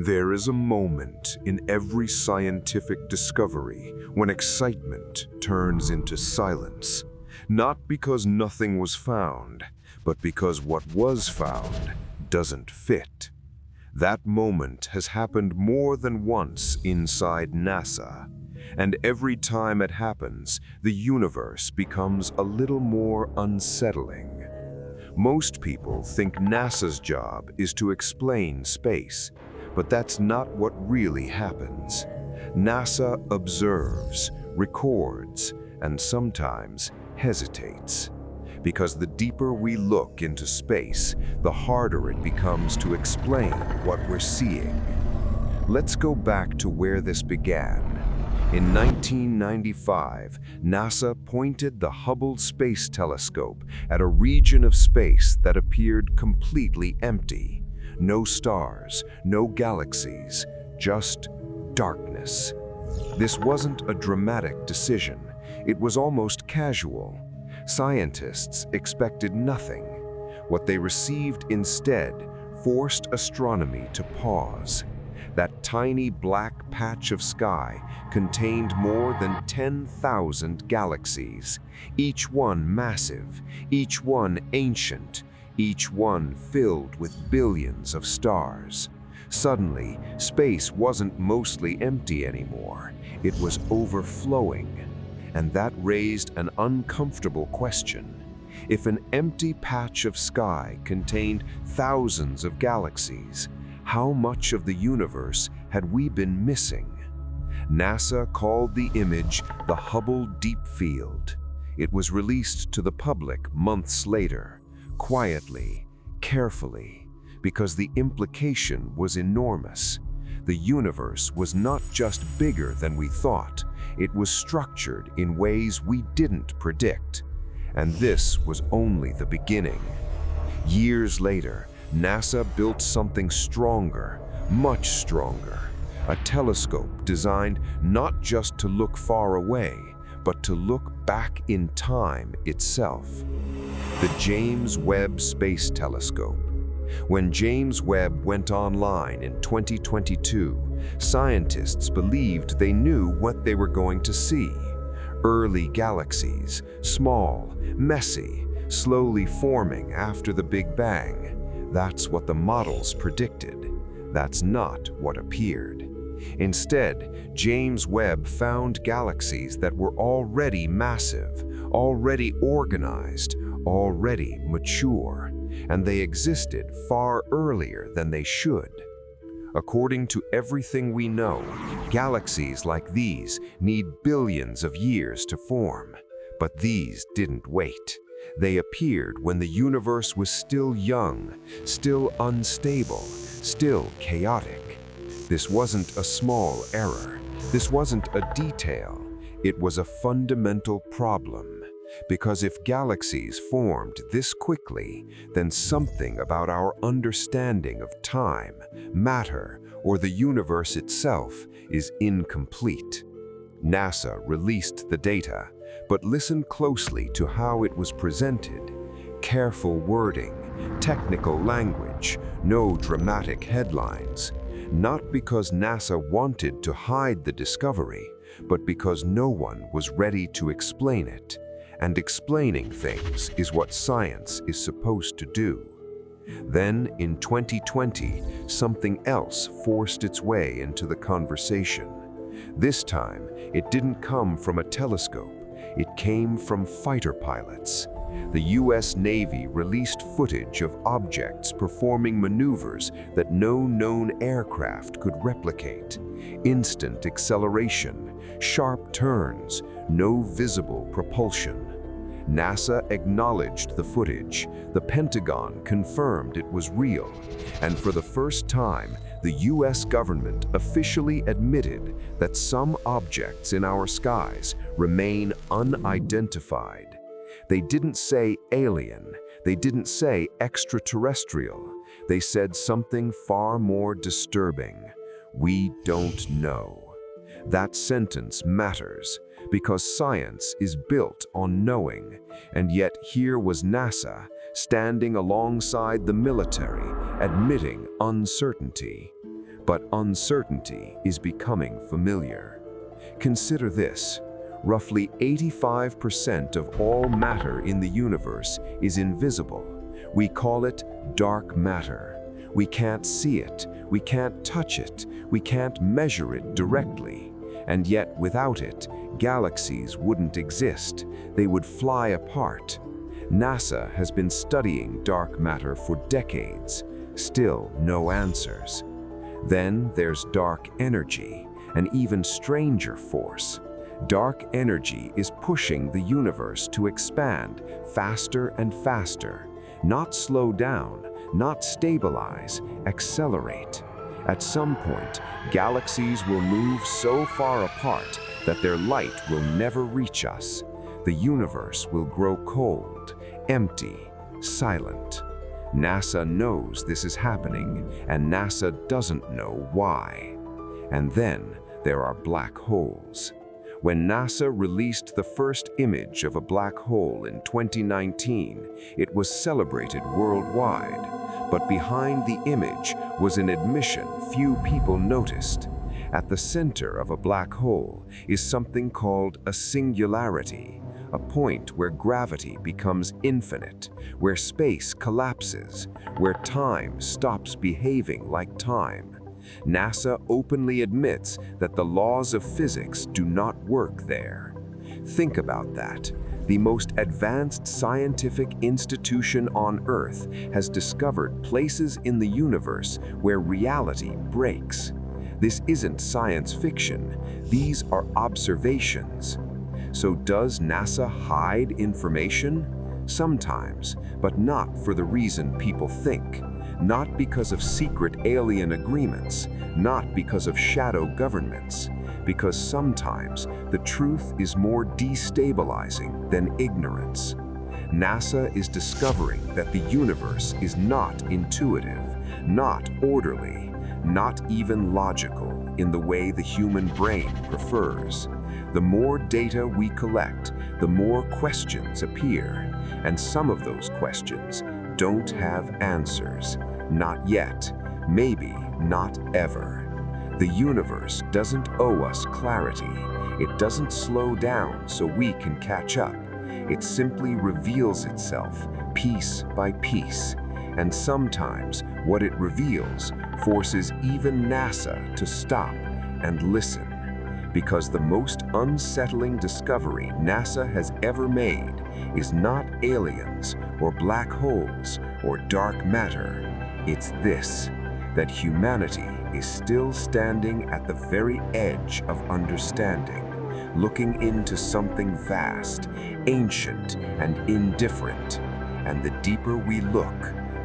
There is a moment in every scientific discovery when excitement turns into silence, not because nothing was found, but because what was found doesn't fit. That moment has happened more than once inside NASA, and every time it happens, the universe becomes a little more unsettling. Most people think NASA's job is to explain space, but that's not what really happens. NASA observes, records, and sometimes hesitates. Because the deeper we look into space, the harder it becomes to explain what we're seeing. Let's go back to where this began. In 1995, NASA pointed the Hubble Space Telescope at a region of space that appeared completely empty. No stars, no galaxies, just darkness. This wasn't a dramatic decision. It was almost casual. Scientists expected nothing. What they received instead forced astronomy to pause. That tiny black patch of sky contained more than 10,000 galaxies, each one massive, each one ancient, each one filled with billions of stars. Suddenly, space wasn't mostly empty anymore. It was overflowing. And that raised an uncomfortable question. If an empty patch of sky contained thousands of galaxies, how much of the universe had we been missing? NASA called the image the Hubble Deep Field. It was released to the public months later, quietly, carefully, because the implication was enormous. The universe was not just bigger than we thought, it was structured in ways we didn't predict. And this was only the beginning. Years later, NASA built something stronger, much stronger. A telescope designed not just to look far away, but to look back in time itself. The James Webb Space Telescope. When James Webb went online in 2022, scientists believed they knew what they were going to see. Early galaxies, small, messy, slowly forming after the Big Bang. That's what the models predicted. That's not what appeared. Instead, James Webb found galaxies that were already massive, already organized, already mature, and they existed far earlier than they should. According to everything we know, galaxies like these need billions of years to form. But these didn't wait. They appeared when the universe was still young, still unstable, still chaotic. This wasn't a small error. This wasn't a detail. It was a fundamental problem. Because if galaxies formed this quickly, then something about our understanding of time, matter, or the universe itself is incomplete. NASA released the data, but listen closely to how it was presented. Careful wording, technical language, no dramatic headlines. Not because NASA wanted to hide the discovery, but because no one was ready to explain it. And explaining things is what science is supposed to do. Then, in 2020, something else forced its way into the conversation. This time, it didn't come from a telescope. It came from fighter pilots. The US Navy released footage of objects performing maneuvers that no known aircraft could replicate. Instant acceleration, sharp turns, no visible propulsion. NASA acknowledged the footage, the Pentagon confirmed it was real, and for the first time, the US government officially admitted that some objects in our skies remain unidentified. They didn't say alien, they didn't say extraterrestrial, they said something far more disturbing. We don't know. That sentence matters, because science is built on knowing, and yet here was NASA standing alongside the military, admitting uncertainty. but uncertainty is becoming familiar. Consider this. Roughly 85% of all matter in the universe is invisible. We call it dark matter. We can't see it, we can't touch it, we can't measure it directly. And yet, without it, galaxies wouldn't exist. They would fly apart. NASA has been studying dark matter for decades. Still no answers. Then there's dark energy, an even stranger force. Dark energy is pushing the universe to expand faster and faster. Not slow down, not stabilize, accelerate. At some point, galaxies will move so far apart that their light will never reach us. The universe will grow cold, empty, silent. NASA knows this is happening, and NASA doesn't know why. And then there are black holes. When NASA released the first image of a black hole in 2019, it was celebrated worldwide. But behind the image was an admission few people noticed. At the center of a black hole is something called a singularity, a point where gravity becomes infinite, where space collapses, where time stops behaving like time. NASA openly admits that the laws of physics do not work there. Think about that. The most advanced scientific institution on Earth has discovered places in the universe where reality breaks. This isn't science fiction. These are observations. So does NASA hide information? Sometimes, but not for the reason people think. Not because of secret alien agreements, not because of shadow governments, because sometimes the truth is more destabilizing than ignorance. NASA is discovering that the universe is not intuitive, not orderly, not even logical in the way the human brain prefers. The more data we collect, the more questions appear, and some of those questions don't have answers. Not yet, maybe not ever. The universe doesn't owe us clarity. It doesn't slow down so we can catch up. It simply reveals itself piece by piece. And sometimes what it reveals forces even NASA to stop and listen. Because the most unsettling discovery NASA has ever made is not aliens or black holes or dark matter. It's this, that humanity is still standing at the very edge of understanding, looking into something vast, ancient, and indifferent. And the deeper we look,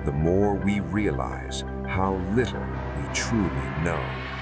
the more we realize how little we truly know.